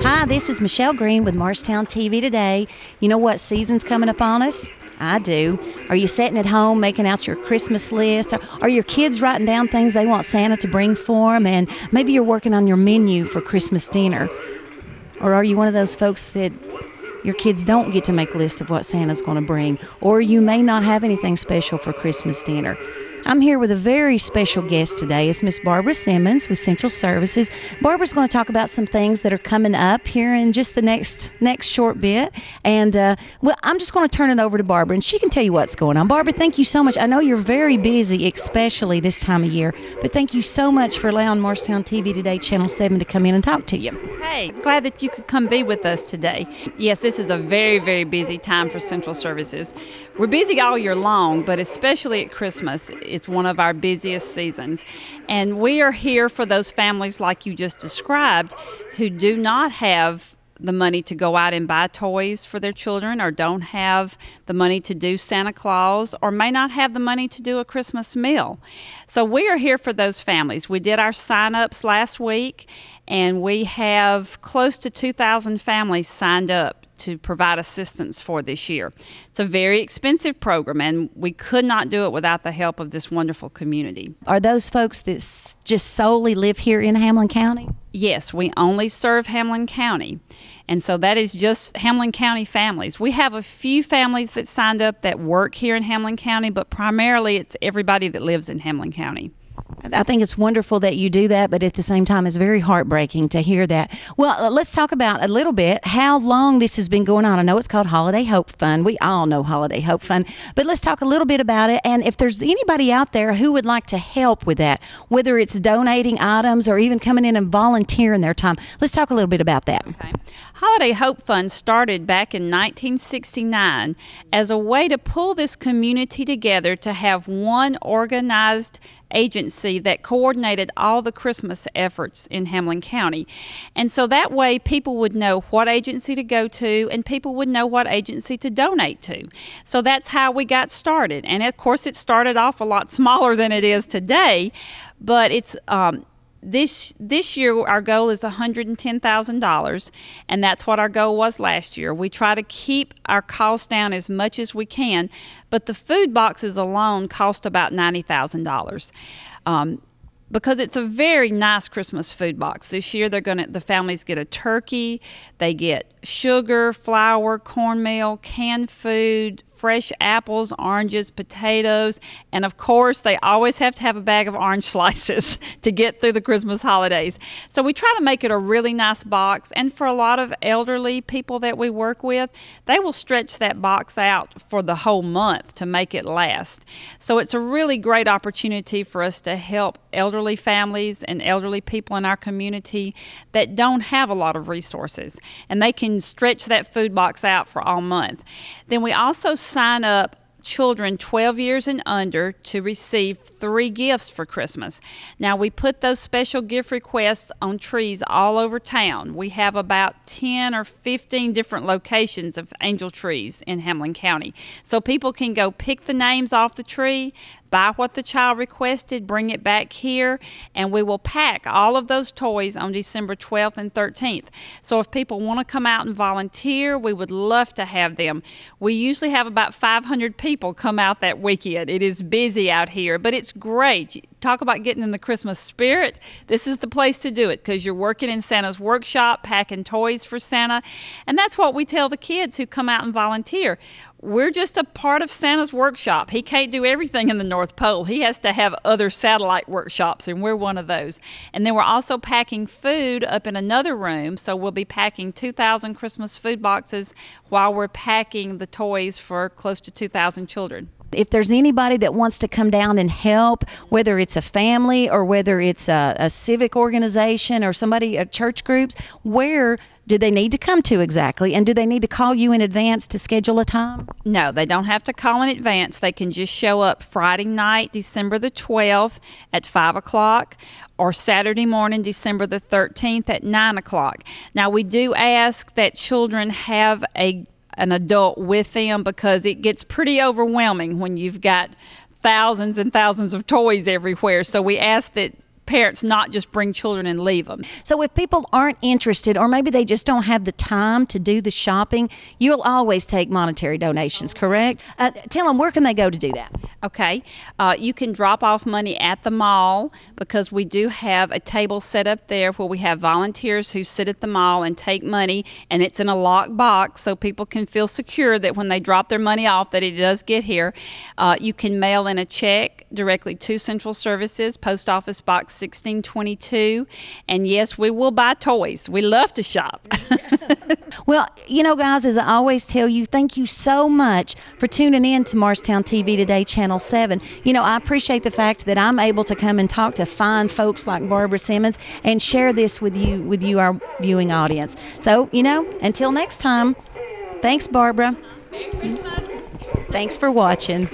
Hi, this is Michelle Green with Morristown TV Today. You know what season's coming up on us? I do. Are you sitting at home making out your Christmas list? Are your kids writing down things they want Santa to bring for them? And maybe you're working on your menu for Christmas dinner. Or are you one of those folks that your kids don't get to make a list of what Santa's going to bring? Or you may not have anything special for Christmas dinner. I'm here with a very special guest today. It's Miss Barbara Simmons with Central Services. Barbara's going to talk about some things that are coming up here in just the next short bit. And, well, I'm just going to turn it over to Barbara, and she can tell you what's going on. Barbara, thank you so much. I know you're very busy, especially this time of year, but thank you so much for allowing Morristown TV Today, Channel 7, to come in and talk to you. Hey, glad that you could come be with us today. Yes, this is a very, very busy time for Central Services. We're busy all year long, but especially at Christmas, it's one of our busiest seasons. And we are here for those families like you just described who do not have the money to go out and buy toys for their children, or don't have the money to do Santa Claus, or may not have the money to do a Christmas meal. So we are here for those families. We did our sign-ups last week, and we have close to 2,000 families signed up to provide assistance for this year. It's a very expensive program, and we could not do it without the help of this wonderful community. Are those folks that just solely live here in Hamlin County? Yes, we only serve Hamlin County, and so that is just Hamlin County families. We have a few families that signed up that work here in Hamlin County, but primarily it's everybody that lives in Hamlin County. I think it's wonderful that you do that, but at the same time, it's very heartbreaking to hear that. Well, let's talk about a little bit how long this has been going on. I know it's called Holiday Hope Fund. We all know Holiday Hope Fund, but let's talk a little bit about it. And if there's anybody out there who would like to help with that, whether it's donating items or even coming in and volunteering their time, let's talk a little bit about that. Okay. Holiday Hope Fund started back in 1969 as a way to pull this community together to have one organized agency that coordinated all the Christmas efforts in Hamlin County. And so that way people would know what agency to go to, and people would know what agency to donate to. So that's how we got started. And of course it started off a lot smaller than it is today, but it's this year our goal is $110,000, and that's what our goal was last year. We try to keep our costs down as much as we can, but the food boxes alone cost about $90,000. Because it's a very nice Christmas food box. This year the families get a turkey, they get sugar, flour, cornmeal, canned food, fresh apples, oranges, potatoes, and of course they always have to have a bag of orange slices to get through the Christmas holidays. So we try to make it a really nice box, and for a lot of elderly people that we work with, they will stretch that box out for the whole month to make it last. So it's a really great opportunity for us to help elderly families and elderly people in our community that don't have a lot of resources, and they can stretch that food box out for all month. Then we also sign up children 12 years and under to receive 3 gifts for Christmas. Now, we put those special gift requests on trees all over town. We have about 10 or 15 different locations of angel trees in Hamlin County. So people can go pick the names off the tree, buy what the child requested, bring it back here, and we will pack all of those toys on December 12th and 13th. So if people want to come out and volunteer, we would love to have them. We usually have about 500 people come out that weekend. It is busy out here, but it's great. Talk about getting in the Christmas spirit. This is the place to do it, because you're working in Santa's workshop, packing toys for Santa, and that's what we tell the kids who come out and volunteer. We're just a part of Santa's workshop. He can't do everything in the North Pole. He has to have other satellite workshops, and we're one of those. And then we're also packing food up in another room, so we'll be packing 2,000 Christmas food boxes while we're packing the toys for close to 2,000 children. If there's anybody that wants to come down and help, whether it's a family or whether it's a civic organization or somebody, church groups, where do they need to come to exactly? And do they need to call you in advance to schedule a time? No, they don't have to call in advance. They can just show up Friday night, December the 12th at 5 o'clock, or Saturday morning, December the 13th at 9 o'clock. Now, we do ask that children have an adult with them, because it gets pretty overwhelming when you've got thousands and thousands of toys everywhere. So we ask that parents not just bring children and leave them. So if people aren't interested, or maybe they just don't have the time to do the shopping, you'll always take monetary donations, correct? Tell them, where can they go to do that? Okay. You can drop off money at the mall, because we do have a table set up there where we have volunteers who sit at the mall and take money, and it's in a locked box so people can feel secure that when they drop their money off that it does get here. You can mail in a check directly to Central Services, Post Office Box 1622. And yes, we will buy toys. We love to shop. Well, guys, as I always tell you, thank you so much for tuning in to Morristown TV Today, Channel 7. I appreciate the fact that I'm able to come and talk to fine folks like Barbara Simmons and share this with you, our viewing audience. So, until next time, thanks, Barbara. Merry Christmas. Thanks for watching.